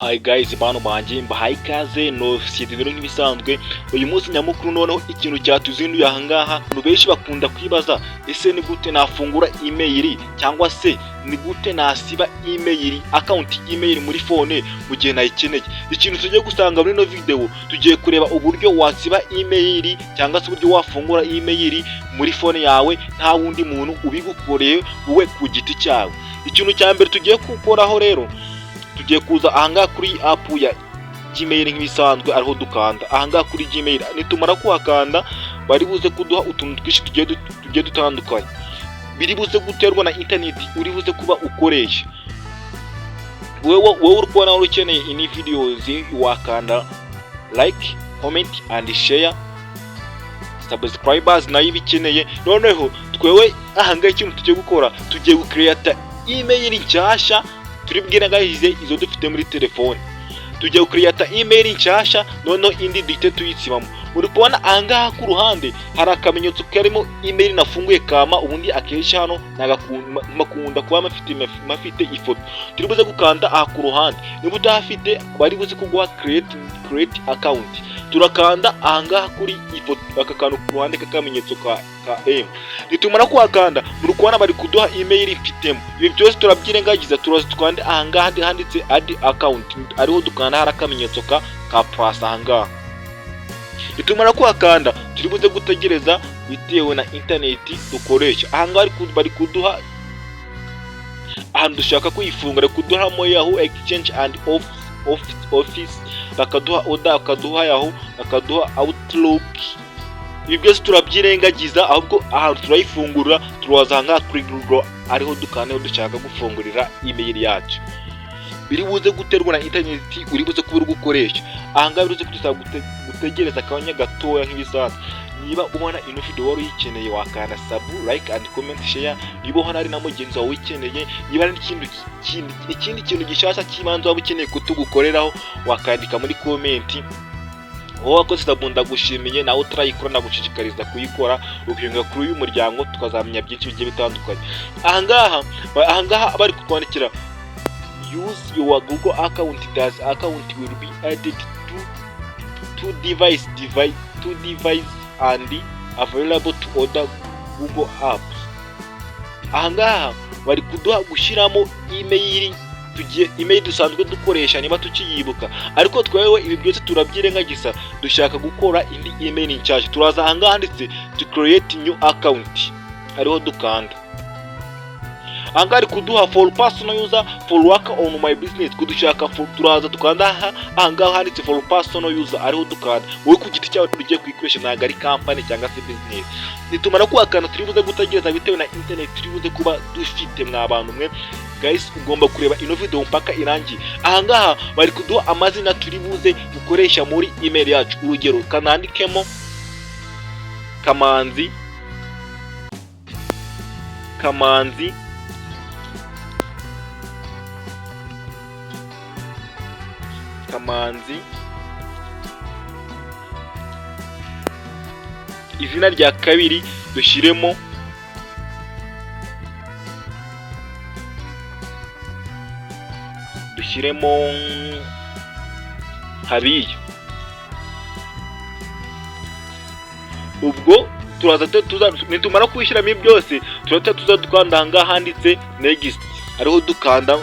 Hi guys, bantu banje mbahaye ikaze no sitibero nk'ibisanzwe. Uyu munsi nyamukuru noneho ikintu cyatuzinduye ahangaha, abantu benshi bakunda kwibaza ese ni gute nafungura email cyangwa se ni gute nasiba email account email muri phone mu gihe nayikeneye. Ikintu tugiye gusanga muri no video, tugiye kureba uburyo wasiba email cyangwa se uburyo wafungura email muri phone yawe nta wundi muntu ubigukoreye wowe ku giti cyawe. Ikintu cya mbere tugiye gukoraho rero, tugiye kuza ahangaha kuri app ya Gmail nk'ibisanzwe, ariho dukanda ahangaha kuri Gmail. Nitumara kuhakanda bari buze kuduha utuntu twinshi tugiye dutandukanye, biri buze guterwa na internet uri buze kuba ukoresha. Wowe uri kubona ukeneye ini videos, wakanda like, comment and share. Subscribers nayo ibikeneye. Noneho twewe ahangaha ikintu tugiye gukora, tugiye gucreate email nshyashya turibwira ngahize izo dufite muri telefone. Tugiye gucreate email nshyashya, noneho indi dite tuyitsibamo. Uri kubona ahangaha ku ruhande hari akamenyetso karimo email nafunguye kama, ubundi akesha hano nakunda kuba mafite ifoto. Turi buze gukanda aha ku ruhande, niba utahafite bari buze kuguha create account. Turakanda ahangaha kuri ifoto, aka kantu ku ruhande k'akamenyetso ka M. Nitumara kuhakanda muri kubona bari kuduha email mfitemo. Ibi byose turabyirengagiza, turaza twande ahangaha handitse add account, ariho dukanda hari akamenyetso ka plus ahangaha. Nitumara kuhakanda turi buze gutegereza bitewe na internet dukoresha. Ahangaha bari kuduha ahantu dushaka kuyifunga, kuduhamo Yahoo Exchange and Office, bakaduha Oda, bakaduha Yahoo, bakaduha Outlook. Ibi byose turabyirengagiza, ahubwo ahantu turayifungura turaza ahangaha kuri Google, ariho dukane dushaka gufungurira email yacu. Biri buze guterwa na internet uri buze kubura gukoresha. Ahangaha biruze kudusaba gutegereza akanya gatoya nk'ibisanzwe. Niba ubona ino video wari uyikeneye, wakanda sub, like and comment, share. Niba hano ari na mugenzi wawe uyikeneye, niba ari ikindi kintu gishyashya cy'imanza waba ukeneye kutugukoreraho, wakandika muri comment. Wowe wakoze sabunda gushimiye, nawe utarayikora nagushishikariza kuyikora, ukiyunga kuri uyu muryango tukazamenya byinshi bigiye bitandukanye. Ahangaha bari kutwandikira use your Google account. This account will be added to device and available to other Google apps. Ahangaha bari kuduha gushiramo email dusanzwe dukoresha niba tukiyibuka, ariko twewe ibi byose turabyirengagiza, dushaka gukora indi email nshyashya. Turaza ahangaha handitse to create new account, ariho dukanda. Ahangaha ari kuduha for personal user, for work on my business. Kudushaka turaza tukanda ahangaha handitse for personal user, ariho dukanda. Wowe ku giti cyawe tugiye kwikoresha, ntago ari company cyangwa se business. Nitumara kuhakanda turi buze gutegereza bitewe na internet turi buze kuba dufite. Mwa bantu mwe guys, ugomba kureba ino video mpaka irangiye. Ahangaha bari kuduha amazina turi buze gukoresha muri email yacu. Urugero kanandikemo Kamanzi, izina rya kabiri dushyiremo Habiya. Ubwo turaza nitumara kwishyiramo byose, turata tuzadukanda ahangaha handitse next, ariho dukanda.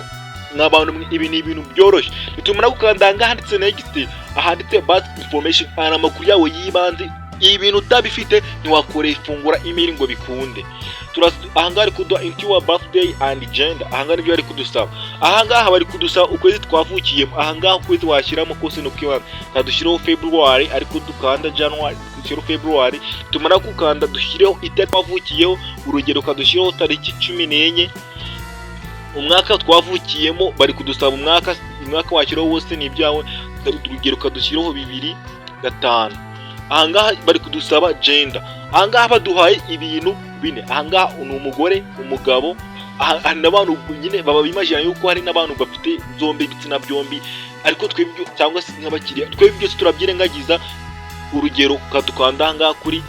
N'abantu ibi ni ibintu byoroshye. Nitumara gukanda ahangaha handitse next, ahanditse basic information, amakuru yawe yibanze. Ibintu utabifite ntiwakore ifungura email ngo bikunde. Ahangaha ari kuduha your birthday and gender. Ahangaha nibyo bari kudusaba. Ahangaha bari kudusaba ukwezi twavukiyemo. Ahangaha ukwezi washyiramo kose no kiwana, kadushireho February, ariko dukanda January, dushireho February. Tumara gukanda dushireho itariki twavukiyeho, urugero kadushireho tariki 14 umwaka twavukiyemo. Bari kudusaba umwaka washyiraho wose ni ibyawe, urugero kadushireho 2005. Ahangaha bari kudusaba gender. Ahangaha baduhaye ibintu bine. Ahangaha ni umugore, umugabo. N'abantu nyine baba bimagina yuko hari n'abantu bafite zombi, ibitsina byombi, ariko twebwe cyangwa se nk'abakiriya twebwe byose turabyirengagiza. Urugero kadukanda ahangaha kuri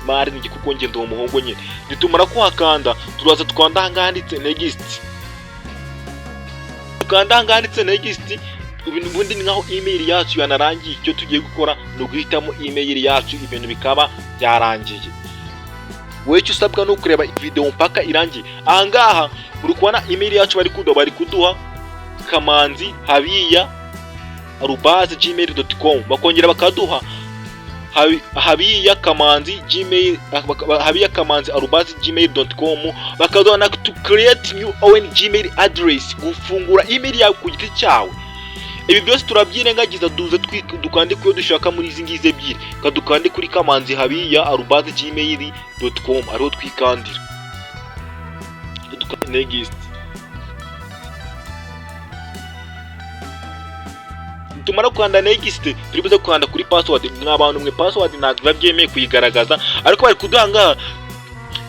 mari ni kuko ngende uwo muhungu nyine. Nitumara kuhakanda turaza twanda ahangaha handitse next. dukanda ahangaha handitse next, ubundi ni nkaho email yacu yanarangiye. Icyo tugiye gukora ni uguhitamo email yacu, ibintu bikaba byarangiye. Wowe icyo usabwa ni ukureba video mpaka irangiye. Ahangaha uri kubona email yacu bari kuduha kamanzi@gmail.com, bakongera bakaduha habiyakamanzi@gmail.com, bakaduha na to create new own gmail address, gufungura email yawe ku giti cyawe. Ibi byose turabyirengagiza, duze dukande kuyo dushaka muri izi ngize ebyiri, kadukande kuri kamanzi@gmail.com, ariho twikandira. Dukande next. Tumara kwanda next, turi buze kwanda kuri password. Mwabantu mwe password ntabwo babyemeye kuyigaragaza, ariko bari kuduhanga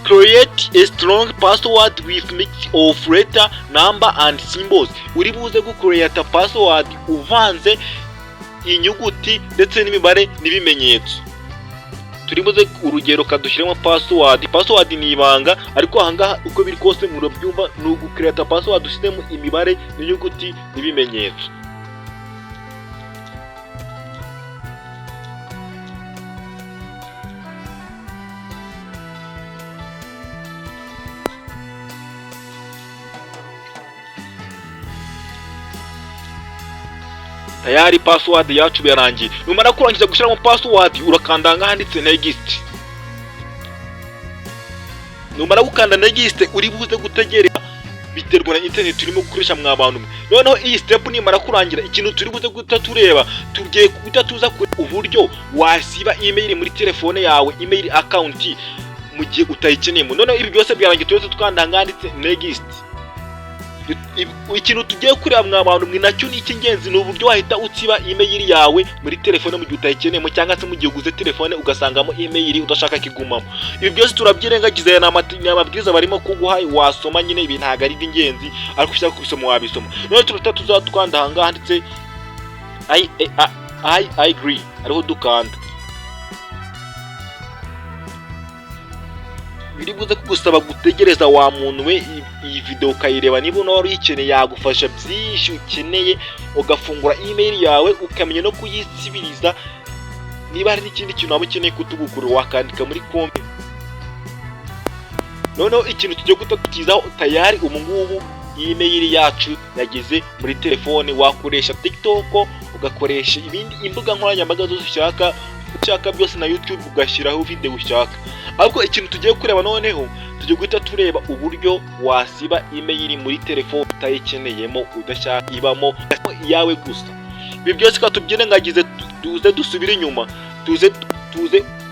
create a strong password with mix of letter, number and symbols. Uri buze gucreate password uvanze inyuguti ndetse n'imibare n'ibimenyetso. Turi buze urugero kadushyiremo password. Password ni ibanga, ariko ahangaha uko biri kose murabyumva, ni ugucreate password ushyiremo imibare n'inyuguti n'ibimenyetso. Tayari password yacu yarangiye. Numara kurangiza gushyiramo password, urakanda ahangaha handitse next. Numara gukanda next, uri buze gutegereza, biterwa na internet turimo gukoresha mwabantu mwe. Noneho iyi step nimara kurangira, ikintu turi buze guta tureba, tugiye guta tuza ku uburyo wasiba email muri telefone yawe, email account mu gihe utayikeneyemo. Noneho ibi byose byarangiye, twese tukanda ahangaha handitse next. Ikintu tugiye kureba mwabantu mwe nacyo ni icy'ingenzi, ni uburyo wahita utsiba email yawe muri telefone mu gihe utayikeneyemo, cyangwa se mu gihe uguze telefone ugasangamo email udashaka kigumamo. Ibi byose turabyirengagiza, n'amabwiriza barimo kuguha wasoma nyine, ibi ntago ari ingenzi, ariko ushaka kubisoma wabisoma. Noneho turata tuzatwanda ahangaha handitse I agree, ariho dukanda. Biri buze kugusaba gutegereza wa muntu we iyi video ukayireba, niba unari uyikeneye yagufasha byinshi ukeneye, ugafungura email yawe ukamenya no kuyisibiriza. Niba hari n'ikindi kintu waba ukeneye kutugukura, wakandika muri comment. Noneho ikintu tugiye gutatizaho tayari umungubu email yacu yageze muri telefone. Wakoresha TikTok, ugakoresha ibindi imbuga nkoranyambaga zose ushaka byose, na YouTube ugashyiraho video ushaka. Ariko ikintu tugiye kureba noneho, tugiye guhita tureba uburyo wasiba email muri telefone utayikeneyemo, udashaka ibamo iyawe gusa. Ibi byose katubyirengagize, tuze dusubire inyuma, tuze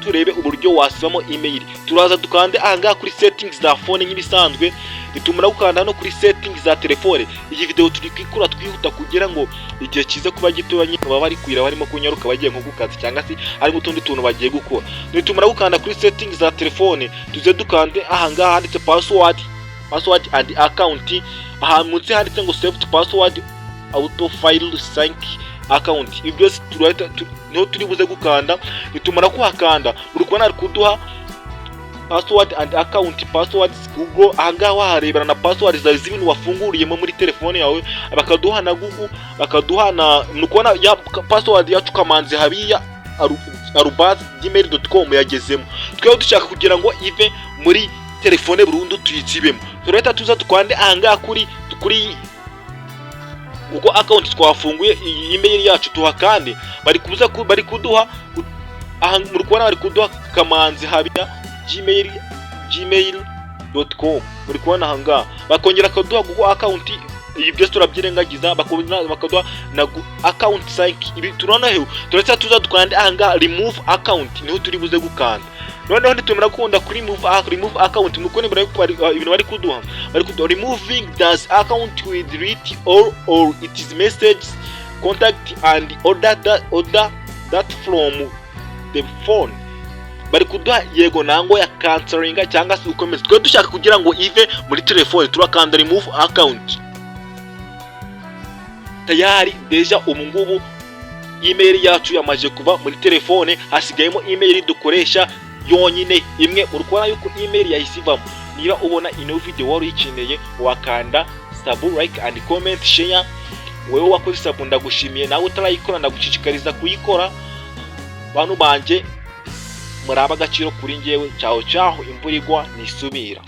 turebe uburyo wasibamo email. Turaza dukande ahangaha kuri settings za phone nk'ibisanzwe, nitumara gukanda hano kuri settings za telefone. Iyi video turi kwikura twihuta kugira ngo igihe kiza kuba gitoya, baba bari kwira barimo kunyaruka bagiye nko gukaza, cyangwa se ari utundi tuntu bagiye gukora. Nitumara gukanda kuri settings za telefone, tuze dukande ahangaha handitse password and account. Aha munsi handitse ngo save password auto file sync account. Ibi byose niho turi buze gukanda. Nitumara kuhakanda, uri kubona ari kuduha password and account, passwords Google. Ahangaha waharebera na password zawe z'ibintu wafunguriyemo muri telefone yawe, bakaduha na Google, bakaduha na mukubona ya password yacu kamanzi@gmail.com yagezemo. Twebwe dushaka kugira ngo ive muri telefone burundu tuyitsibemo. Tureta tuza twande ahangaha kuri uko account twafunguye iyi email yacu tuhakande. Bari kuduha aha muri kubona bari kuduha kamanzi@gmail.com. muri kubona ahangaha bakongera kaduha Google account. Ibi byose turabyirengagiza, bakaduha na account sync. Ibi turonaho turetse tuza twande ahangaha remove account, niho turi buze gukanda. Noneho nitumira gukunda kuri remove account, mukone ibintu bari kuduha removing this account will delete or it is messages, contact and order that from the phone. Bari kuduha yego nango ya canceling cyangwa se ukomeza. Twe dushaka kugira ngo ive muri telefone, turakanda remove account. Tayari deja umungubu email yacu yamaje kuva muri telefone, hasigayemo email dukoresha yonyine imwe. Urukora yuko email yahisivamo. Niba ubona ino video wari uyikeneye, wakanda sub, like and comment, share. Wewe wakoze sub ndagushimiye, nawe utarayikora ndagushishikariza kuyikora. Bantu banje muraba agaciro kuri njyewe. Ciao ciao, imvura igwa nisubira.